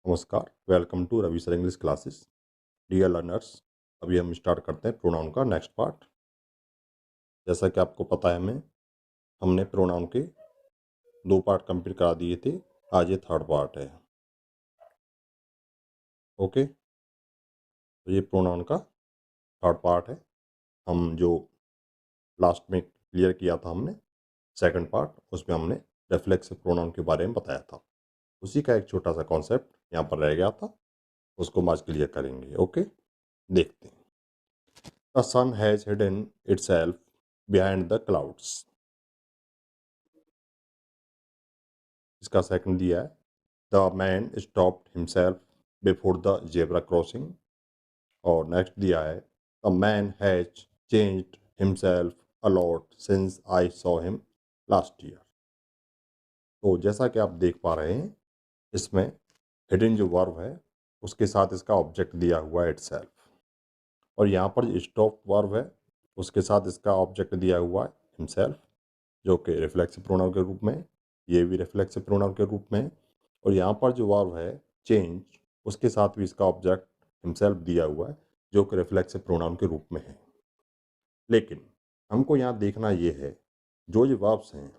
नमस्कार, welcome to Ravi sir English classes. Dear learners, अभी हम स्टार्ट करते हैं प्रोनाउन का नेक्स्ट पार्ट। जैसा कि आपको पता है हमने प्रोनाउन के 2 पार्ट कंप्लीट करा दिए थे। आज ये थर्ड पार्ट है। ओके, तो ये प्रोनाउन का थर्ड पार्ट है। हम जो लास्ट में क्लियर किया था हमने सेकंड पार्ट, उसमें हमने रिफ्लेक्सिव प्रोनाउन के बारे में बताया था। उसी का एक छोटा सा कॉन्सेप्ट यहाँ पर रह गया था, उसको हम आज क्लियर करेंगे। ओके, देखते हैं। The sun has hidden itself behind the clouds. इसका सेकंड दिया है, the man stopped himself before the zebra crossing. और नेक्स्ट दिया है, the man has changed himself a lot since I saw him last year. तो जैसा कि आप देख पा रहे हैं, इसमें हिडन जो वर्ब है उसके साथ इसका ऑब्जेक्ट दिया हुआ है इटसेल्फ, और यहाँ पर जो स्टॉप वर्ब है उसके साथ इसका ऑब्जेक्ट दिया हुआ है हिमसेल्फ, जो कि रिफ्लेक्सिव प्रोनाउन के रूप में, ये भी रिफ्लेक्सिव प्रोनाउन के रूप में। और यहाँ पर जो वर्ब है चेंज, उसके साथ भी इसका ऑब्जेक्ट हिमसेल्फ दिया हुआ है, जो कि रिफ्लेक्सिव प्रोनाउन के रूप में है। लेकिन हमको यहाँ देखना ये है, जो ये वर्ब्स हैं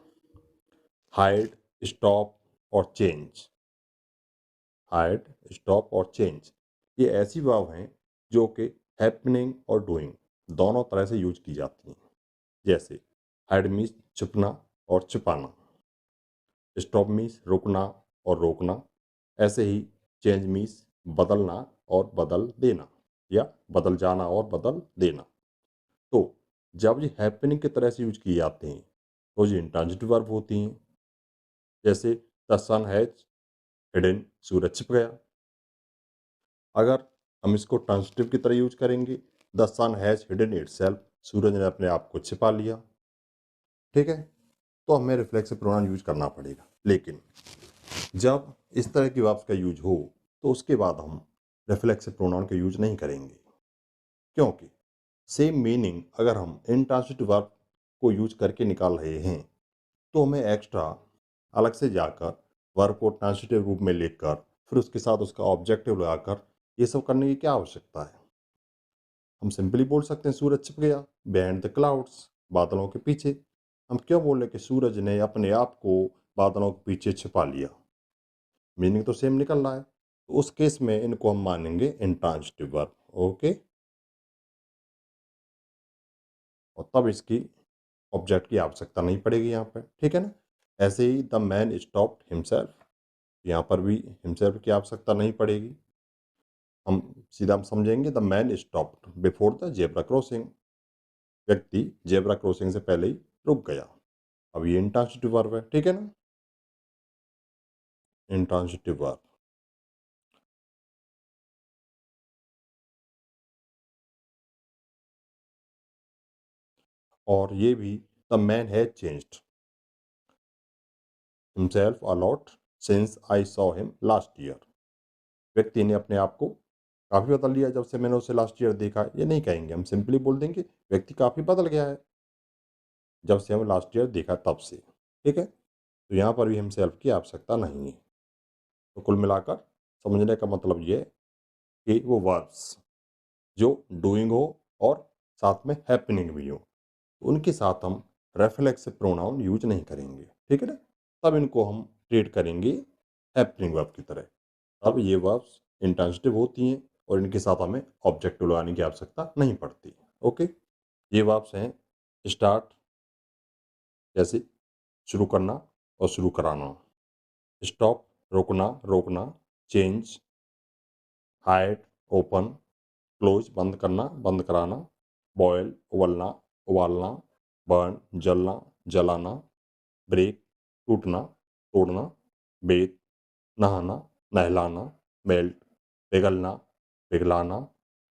हाइड, स्टॉप और चेंज, हाइड, स्टॉप और चेंज, ये ऐसी वर्ब हैं जो कि हैपनिंग और डूइंग दोनों तरह से यूज की जाती हैं। जैसे हाइड मीन्स छुपना और छुपाना, स्टॉप मीन्स रुकना और रोकना, ऐसे ही चेंज मीन्स बदलना और बदल देना, या बदल जाना और बदल देना। तो जब ये हैपनिंग की तरह से यूज किए जाते हैं तो ये इंट्रांजिटिव वर्ब होती हैं। जैसे द सन हैज हिडन, सूरज छिप गया। अगर हम इसको ट्रांजिटिव की तरह यूज करेंगे, the sun has hidden itself, सूरज ने अपने आप को छिपा लिया। ठीक है, तो हमें रिफ्लेक्सिव प्रोनाउन यूज करना पड़ेगा। लेकिन जब इस तरह की वर्ब्स का यूज हो तो उसके बाद हम रिफ्लेक्सिव प्रोनाउन का यूज नहीं करेंगे, क्योंकि सेम मीनिंग अगर हम इंट्रांसिटिव वर्ब को यूज करके निकाल रहे हैं तो हमें एक्स्ट्रा अलग से जाकर वर्ब को ट्रांसिटिव रूप में लिखकर फिर उसके साथ उसका ऑब्जेक्टिव लगाकर ये सब करने की क्या आवश्यकता है। हम सिंपली बोल सकते हैं सूरज छिप गया बिहाइंड द क्लाउड्स, बादलों के पीछे। हम क्यों बोल रहे कि सूरज ने अपने आप को बादलों के पीछे छिपा लिया, मीनिंग तो सेम निकल रहा है। तो उस केस में इनको हम मानेंगे इंट्रांजिटिव वर्ब। ओके, और तब इसकी ऑब्जेक्ट की आवश्यकता नहीं पड़ेगी यहाँ पर। ठीक है ना। ऐसे ही द मैन स्टॉप्ड हिमसेल्फ, यहाँ पर भी हिमसेल्फ की आवश्यकता नहीं पड़ेगी। हम सीधा समझेंगे the man stopped before the zebra crossing, व्यक्ति जेब्रा क्रॉसिंग से पहले ही रुक गया। अब ये इंट्रांजिटिव वर्ब है। ठीक है ना, इंट्रांजिटिव वर्ब। और ये भी the man has changed himself a lot since I saw him last year, व्यक्ति ने अपने आप को काफ़ी बदल लिया जब से मैंने उसे लास्ट ईयर देखा। ये नहीं कहेंगे, हम सिंपली बोल देंगे व्यक्ति काफ़ी बदल गया है जब से हमें लास्ट ईयर देखा तब से। ठीक है, तो यहाँ पर भी हम सेल्फ की आवश्यकता नहीं है। तो कुल मिलाकर समझने का मतलब ये है कि वो वर्ब्स जो डूइंग हो और साथ में हैपनिंग भी हो, तो उनके साथ हम रेफ्लेक्सिव प्रोनाउन यूज नहीं करेंगे। ठीक है ना, तब इनको हम ट्रीट करेंगे हैपनिंग वर्ब की तरह। तब ये वर्ब्स इंट्रांजिटिव होती हैं और इनके साथ हमें ऑब्जेक्टिव लगाने की आवश्यकता नहीं पड़ती। ओके, ये वर्ब्स हैं स्टार्ट, जैसे शुरू करना और शुरू कराना, स्टॉप रोकना रोकना, चेंज हाइड ओपन, क्लोज बंद करना बंद कराना, बॉयल उबलना उबालना, बर्न जलना जलाना, ब्रेक टूटना तोड़ना, बेथ नहाना नहलाना, मेल्ट पिघलना पिघलाना,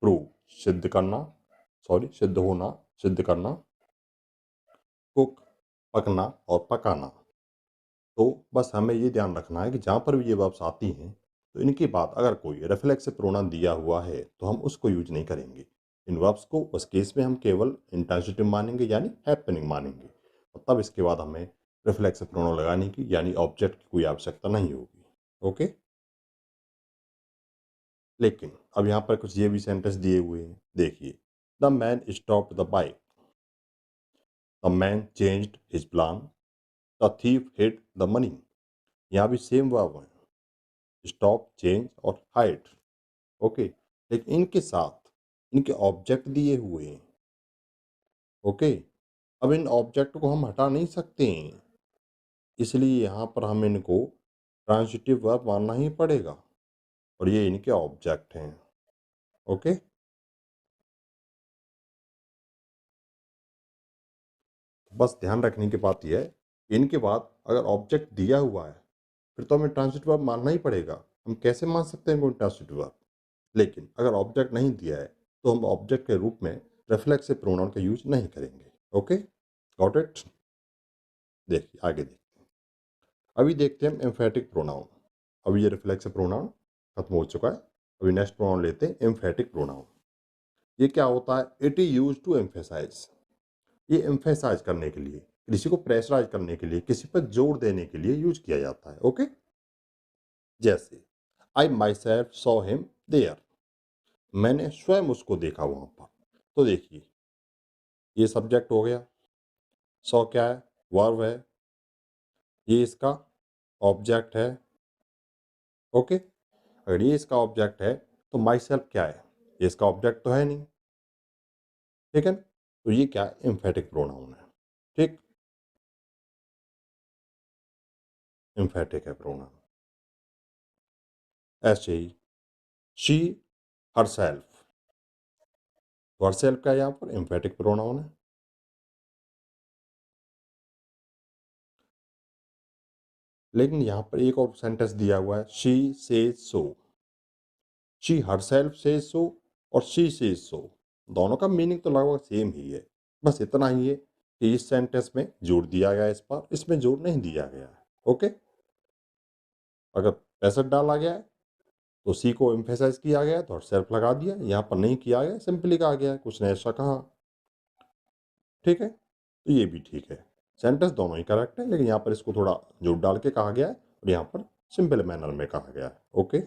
प्रूव सिद्ध करना, सॉरी सिद्ध होना सिद्ध करना, कुक पकना और पकाना। तो बस हमें ये ध्यान रखना है कि जहाँ पर भी ये वर्ब्स आती हैं तो इनके बाद अगर कोई रेफ्लेक्सिव प्रोनाउन दिया हुआ है तो हम उसको यूज नहीं करेंगे। इन वर्ब्स को उस केस में हम केवल इंट्रांजिटिव मानेंगे, यानी हैपनिंग मानेंगे, और तब इसके बाद हमें रिफ्लेक्सिव प्रोनाउन लगाने की यानी ऑब्जेक्ट की कोई आवश्यकता नहीं होगी। ओके। लेकिन अब यहाँ पर कुछ ये भी सेंटेंस दिए हुए हैं, देखिए, the man stopped the bike, the man changed his plan, the thief hid the money. यहाँ भी सेम वर्ब है, स्टॉप, चेंज और हाइड। ओके, लेकिन इनके साथ इनके ऑब्जेक्ट दिए हुए हैं। ओके, अब इन ऑब्जेक्ट को हम हटा नहीं सकते हैं, इसलिए यहाँ पर हम इनको ट्रांजिटिव वर्ब मानना ही पड़ेगा, और ये इनके ऑब्जेक्ट हैं। ओके, बस ध्यान रखने की बात यह है कि इनके बाद अगर ऑब्जेक्ट दिया हुआ है फिर तो हमें ट्रांजिटिव वर्ब मानना ही पड़ेगा। हम कैसे मान सकते हैं कोई ट्रांजिटिव वर्ब? लेकिन अगर ऑब्जेक्ट नहीं दिया है तो हम ऑब्जेक्ट के रूप में रिफ्लेक्सिव प्रोनाउन का यूज नहीं करेंगे। Okay, got it? देखिए आगे देखिए, अभी देखते हैं एम्फेटिक प्रोनाउन। अभी ये रिफ्लेक्सिव प्रोनाउन खत्म हो चुका है, अभी नेक्स्ट प्रोनाउन लेते हैं एम्फेटिक प्रोनाउन। ये क्या होता है? It is use to emphasise, ये एम्फेसाइज करने के लिए, किसी को प्रेशराइज करने के लिए, किसी पर जोर देने के लिए यूज किया जाता है। ओके, जैसे I myself saw him there, मैंने स्वयं उसको देखा वहां पर। तो देखिए, ये सब्जेक्ट हो गया, सॉ क्या है? वर्ब है, ये इसका ऑब्जेक्ट है। ओके, अगर ये इसका ऑब्जेक्ट है तो माई सेल्फ क्या है? ये इसका ऑब्जेक्ट तो है नहीं, ठीक है? तो ये क्या है? एम्फेटिक प्रोनाउन है। ठीक, एम्फेटिक है प्रोनाउन। ऐसे ही शी हरसेल्फ, तो हरसेल्फ का यहाँ पर एम्फेटिक प्रोनाउन है। लेकिन यहाँ पर एक और सेंटेंस दिया हुआ है, she says so. She herself says so और शी सेज सो, दोनों का मीनिंग तो लगभग सेम ही है। बस इतना ही है कि इस सेंटेंस में जोड़ दिया गया है, इस पर इसमें जोड़ नहीं दिया गया है। ओके, अगर पैसेट डाला गया है तो सी को एम्फेसाइज किया गया है तो सेल्फ लगा दिया, यहाँ पर नहीं किया गया, सिंपली कहा गया है, कुछ ने ऐसा कहा। ठीक है, तो ये भी ठीक है, सेंटेंस दोनों ही करेक्ट है, लेकिन यहाँ पर इसको थोड़ा जोड़ डाल के कहा गया है और यहाँ पर सिंपल मैनर में कहा गया है। ओके,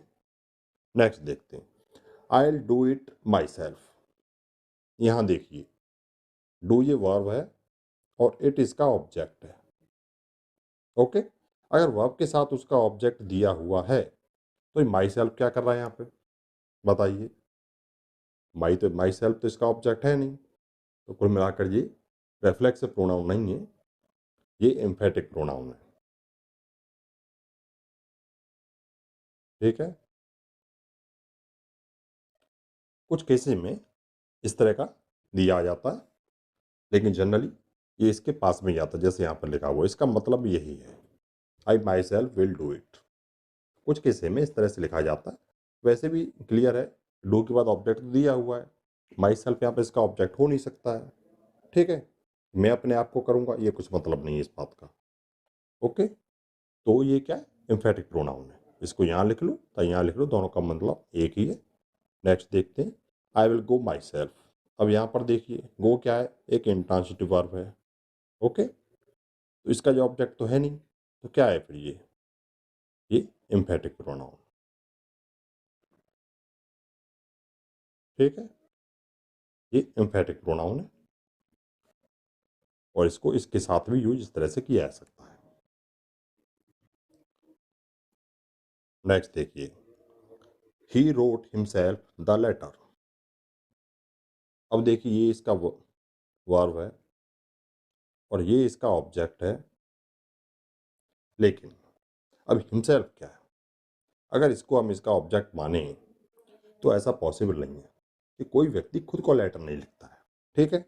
नेक्स्ट देखते हैं, I will do it my self. यहाँ देखिए, डू ये वर्ब है और इट इसका ऑब्जेक्ट है। ओके, अगर वर्ब के साथ उसका ऑब्जेक्ट दिया हुआ है तो माई सेल्फ क्या कर रहा है यहाँ पे? बताइए, माई सेल्फ तो इसका ऑब्जेक्ट है नहीं, तो कुल मिलाकर ये रेफ्लेक्सिव प्रोनाउन नहीं है, ये एम्फेटिक प्रोनाउन है। ठीक है, कुछ केसेस में इस तरह का दिया जाता है, लेकिन जनरली ये इसके पास में ही आता है, जैसे यहाँ पर लिखा हुआ है, इसका मतलब यही है, I myself will do it. कुछ केसेस में इस तरह से लिखा जाता है, वैसे भी क्लियर है, डू के बाद ऑब्जेक्ट दिया हुआ है, माई सेल्फ यहाँ पर इसका ऑब्जेक्ट हो नहीं सकता है। ठीक है, मैं अपने आप को करूँगा, ये कुछ मतलब नहीं है इस बात का। ओके, तो ये क्या है? एम्फेटिक प्रोनाउन है, इसको यहाँ लिख लो तो यहाँ लिख लो, दोनों का मतलब एक ही है। नेक्स्ट देखते हैं, I will go my self. अब यहाँ पर देखिए, गो क्या है? एक इंट्रांसिटिव वर्ब है। ओके, तो इसका जो ऑब्जेक्ट तो है नहीं, तो क्या है फिर ये एम्फेटिक प्रोनाउन। ठीक है, ये एम्फेटिक प्रोनाउन है और इसको इसके साथ भी यूज इस तरह से किया जा सकता है। नेक्स्ट देखिए, he wrote himself the letter. अब देखिए, ये इसका वर्ब है और ये इसका ऑब्जेक्ट है, लेकिन अब हिमसेल्फ क्या है? अगर इसको हम इसका ऑब्जेक्ट माने तो ऐसा पॉसिबल नहीं है कि कोई व्यक्ति खुद को लेटर नहीं लिखता है। ठीक है,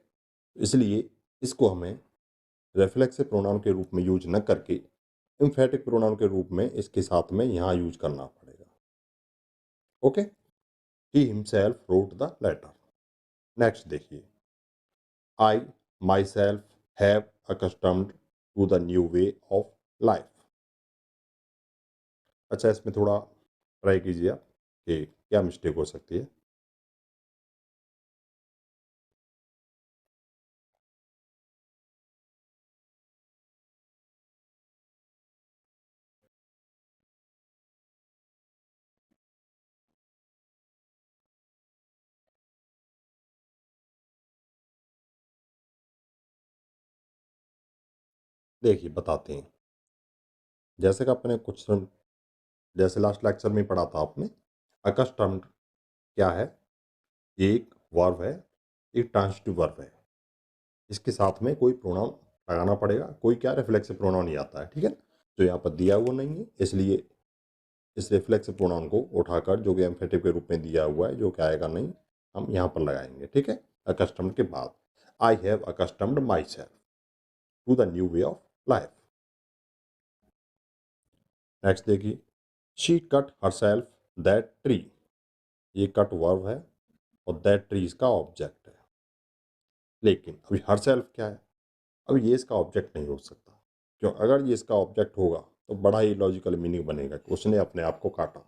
इसलिए इसको हमें रेफ्लेक्सिव प्रोनाउन के रूप में यूज न करके एम्फेटिक प्रोनाउन के रूप में इसके साथ में यहाँ यूज करना पड़ेगा। Okay, he himself wrote the letter. Next देखिए, I myself have accustomed to the new way of life. अच्छा, इसमें थोड़ा ट्राई कीजिए आप कि क्या मिस्टेक हो सकती है। देखिए बताते हैं। जैसे कि आपने कुछ जैसे लास्ट लेक्चर में पढ़ा था आपने, अकस्टम्ड क्या है? ये एक वर्ब है, एक ट्रांजिटिव वर्ब है। इसके साथ में कोई प्रोनाउन लगाना पड़ेगा, कोई क्या रिफ्लेक्सिव प्रोनाउन नहीं आता है, ठीक है। जो यहाँ पर दिया हुआ नहीं है, इसलिए इस रिफ्लेक्सिव प्रोनाउन को उठाकर जो कि एम्फेटिव के रूप में दिया हुआ है, जो कि आएगा नहीं, हम यहाँ पर लगाएंगे, ठीक है। अकस्टम्ड के बाद I have accustomed myself to the new way of life. Next देखिए, she cut herself that tree. ये कट वर्ब है और दैट ट्री इसका ऑब्जेक्ट है। लेकिन अभी हर सेल्फ क्या है? अब ये इसका ऑब्जेक्ट नहीं हो सकता, क्यों? अगर ये इसका ऑब्जेक्ट होगा तो बड़ा ही लॉजिकल मीनिंग बनेगा कि उसने अपने आप को काटा,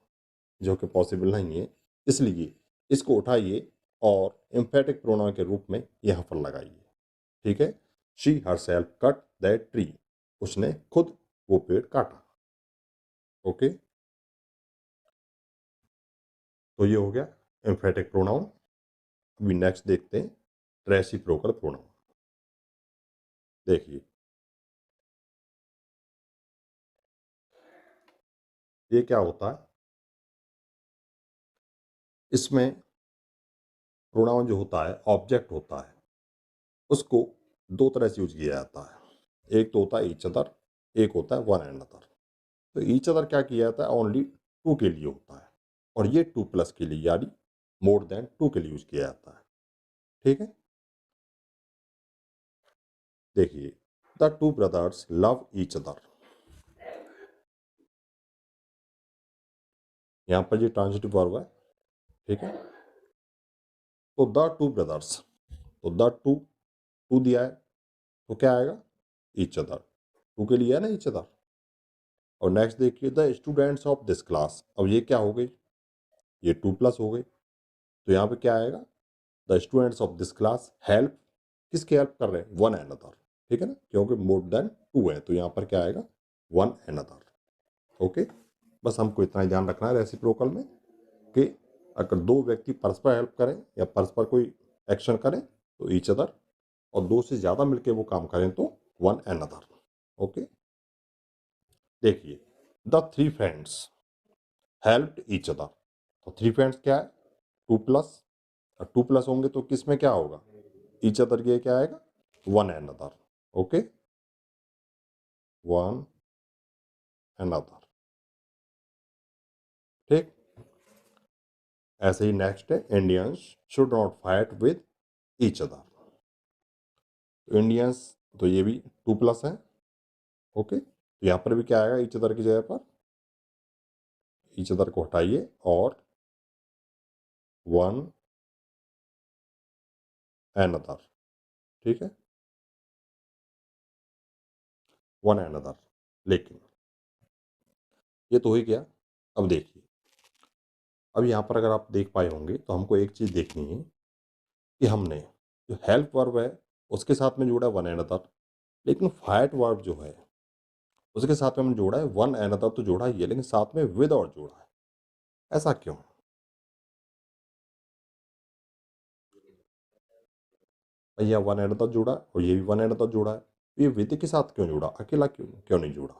जो कि पॉसिबल नहीं है। इसलिए इसको उठाइए और एम्फेटिक प्रोनाउन के रूप में यहाँ पर लगाइए, ठीक है। She her self cut that tree. उसने खुद वो पेड़ काटा। ओके, तो ये हो गया एम्फेटिक प्रोनाउन। अभी नेक्स्ट देखते हैं रेसिप्रोकल प्रोनाउन। देखिए, ये क्या होता है? इसमें प्रोनाउन जो होता है, ऑब्जेक्ट होता है, उसको दो तरह से यूज किया जाता है। एक तो होता है ईच अदर, एक होता है वन एंड अदर। तो ईच अदर क्या किया जाता है? ओनली टू के लिए होता है, और ये टू प्लस के लिए यानी मोर देन टू के लिए यूज किया जाता है, ठीक है। देखिए, the two brothers love each other. यहाँ पर ये ट्रांजिटिव वर्ब है, ठीक है। तो द टू ब्रदर्स, तो द टू, टू दिया है तो क्या आएगा? Each other. टू के लिए है ना ईच अदर। और नेक्स्ट देखिए, the students of this class. अब ये क्या हो गई? ये टू प्लस हो गई, तो यहाँ पे क्या आएगा? The students of this class help. किसकी हेल्प कर रहे हैं? वन एंड अदर, ठीक है ना, क्योंकि मोर देन टू है, तो यहाँ पर क्या आएगा? One and other. ओके, बस हमको इतना ही ध्यान रखना है रेसिप्रोकल में कि अगर दो व्यक्ति परस्पर हेल्प करें या परस्पर कोई एक्शन करें तो ईच अदर, और दो से ज़्यादा मिलकर वो काम करें तो वन एंड अदर। ओके, देखिए, the three friends helped each other. तो थ्री फ्रेंड्स क्या है? Two plus. टू प्लस होंगे तो किस में क्या होगा? ईच अदर के क्या आएगा? One and other. Okay, one and other, ठीक। ऐसे ही नेक्स्ट है, Indians should not fight with each other. तो इंडियंस, तो ये भी टू प्लस है। ओके, तो यहाँ पर भी क्या आएगा? ईच अदर की जगह पर ईच अदर को हटाइए और वन एंड अदर, ठीक है, वन एंड अदर। लेकिन ये तो हो ही गया। अब देखिए, अब यहाँ पर अगर आप देख पाए होंगे तो हमको एक चीज़ देखनी है कि हमने जो हेल्प वर्ब है उसके साथ में जोड़ा वन एंड अदर, लेकिन फाइट वर्ब जो है उसके साथ में हमने जोड़ा है वन एंड अदर, तो जोड़ा ही है, लेकिन साथ में विद और जोड़ा है। ऐसा क्यों? भैया वन एंड अदर जोड़ा और ये भी वन एंड अदर जोड़ा है, तो ये विद के साथ क्यों जोड़ा? अकेला क्यों क्यों नहीं जोड़ा?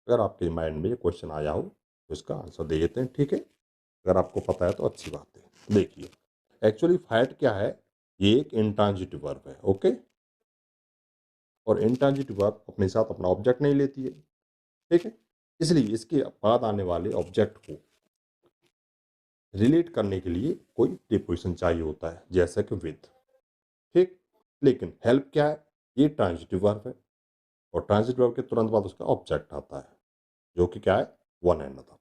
अगर आपके माइंड में ये क्वेश्चन आया हो तो इसका आंसर दे देते हैं, ठीक है। अगर आपको पता है तो अच्छी बात है। देखिए, एक्चुअली फाइट क्या है? ये एक इंट्रांजिटिव वर्ब है, ओके। और इंट्रांजिटिव वर्ब अपने साथ अपना ऑब्जेक्ट नहीं लेती है, ठीक है। इसलिए इसके बाद आने वाले ऑब्जेक्ट को रिलेट करने के लिए कोई प्रीपोजिशन चाहिए होता है, जैसे कि विद, ठीक। लेकिन हेल्प क्या है? ये ट्रांजिटिव वर्ब है, और ट्रांजिटिव वर्ब के तुरंत बाद उसका ऑब्जेक्ट आता है, जो कि क्या है? वन एंड अदर,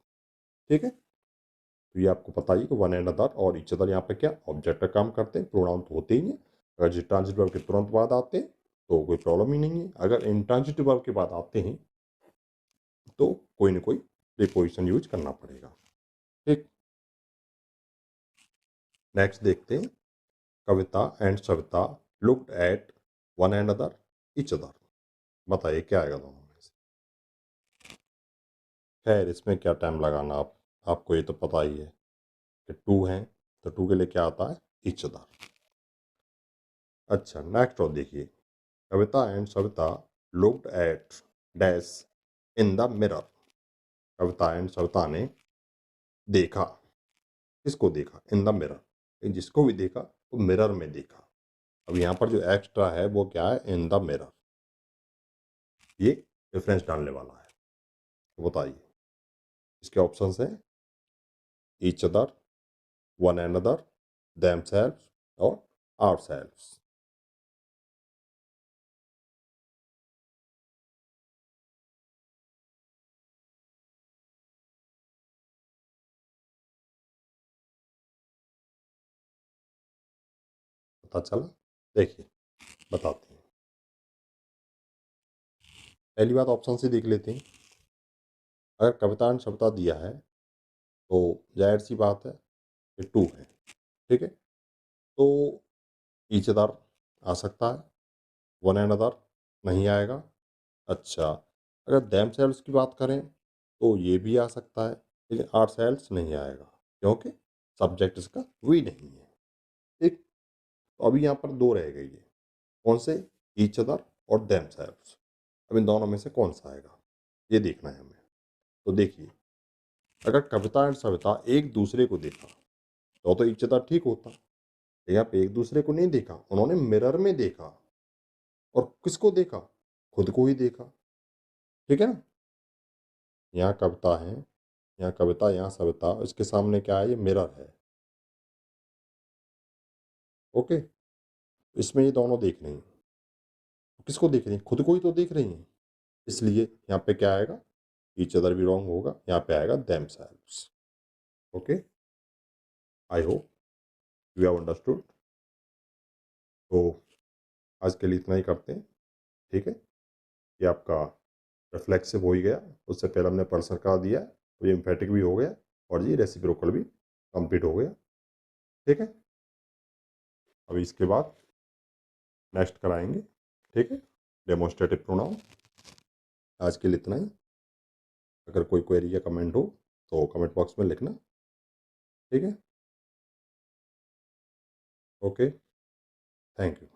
ठीक है। तो ये आपको पता ही कि वन एंड अदर और ईच अदर यहाँ पे क्या ऑब्जेक्ट का काम करते हैं, प्रोनाउन तो होते ही नहीं। अगर ट्रांजिटिव वर्ब के तुरंत बाद आते हैं तो कोई प्रॉब्लम ही नहीं है। अगर इंट्रांजिटिव वर्ब के बाद आते हैं तो कोई ना कोई प्रीपोजिशन यूज करना पड़ेगा, ठीक। नेक्स्ट देखते हैं, Kavita and Savita looked at one and other each other. बताइए क्या आएगा दोनों में से? खैर, इसमें क्या टाइम लगाना, आपको ये तो पता ही है कि टू हैं, तो टू के लिए क्या आता है? Each other. अच्छा, नेक्स्ट और देखिए, Kavita and Savita looked at dash in the mirror. Kavita and Savita ने देखा, किसको देखा? इन द मिरर, जिसको भी देखा वो मिरर में देखा। अब यहाँ पर जो एक्स्ट्रा है वो क्या है? इन द मिरर। ये रेफरेंस डालने वाला है। तो बताइए इसके ऑप्शंस हैं each other, one another, themselves और आवरसेल्व्स। पता चला? देखिए बताते हैं। पहली बात ऑप्शन से देख लेते हैं। अगर कविता एंड सविता दिया है तो जाहिर सी बात है कि टू है, ठीक है। तो ईच अदर आ सकता है, वन अनदर नहीं आएगा। अच्छा, अगर देम सेल्स की बात करें तो ये भी आ सकता है, लेकिन आर सेल्स नहीं आएगा क्योंकि सब्जेक्ट इसका वी नहीं है, ठीक। तो अभी यहाँ पर दो रह गई है, कौन से? ईच अदर और देम सेल्स। अब इन दोनों में से कौन सा आएगा ये देखना है हमें। तो देखिए, अगर कविता एंड सविता एक दूसरे को देखा तो ईच अदर ठीक होता। यहाँ पे एक दूसरे को नहीं देखा, उन्होंने मिरर में देखा। और किसको देखा? खुद को ही देखा, ठीक है ना। यहाँ कविता है, यहाँ कविता, यहाँ सविता, इसके सामने क्या है? ये मिरर है, ओके। इसमें ये दोनों देख रही हैं, किसको देख रही हैं? खुद को ही तो देख रही हैं। इसलिए यहाँ पे क्या आएगा? ईच अदर भी रॉन्ग होगा, यहाँ पे आएगा them selves. Okay, I hope you have understood. तो आज के लिए इतना ही करते हैं, ठीक है। ये आपका रिफ्लेक्सिव हो ही गया, उससे पहले हमने पर्सन का दिया, तो ये एम्फेटिक भी हो गया और ये रेसिप्रोकल भी कंप्लीट हो गया, ठीक है। अभी इसके बाद नेक्स्ट कराएंगे, ठीक है, डेमोन्स्ट्रेटिव प्रोनाउन। आज के लिए इतना ही। अगर कोई क्वेरी या कमेंट हो तो कमेंट बॉक्स में लिखना, ठीक है। Okay, thank you.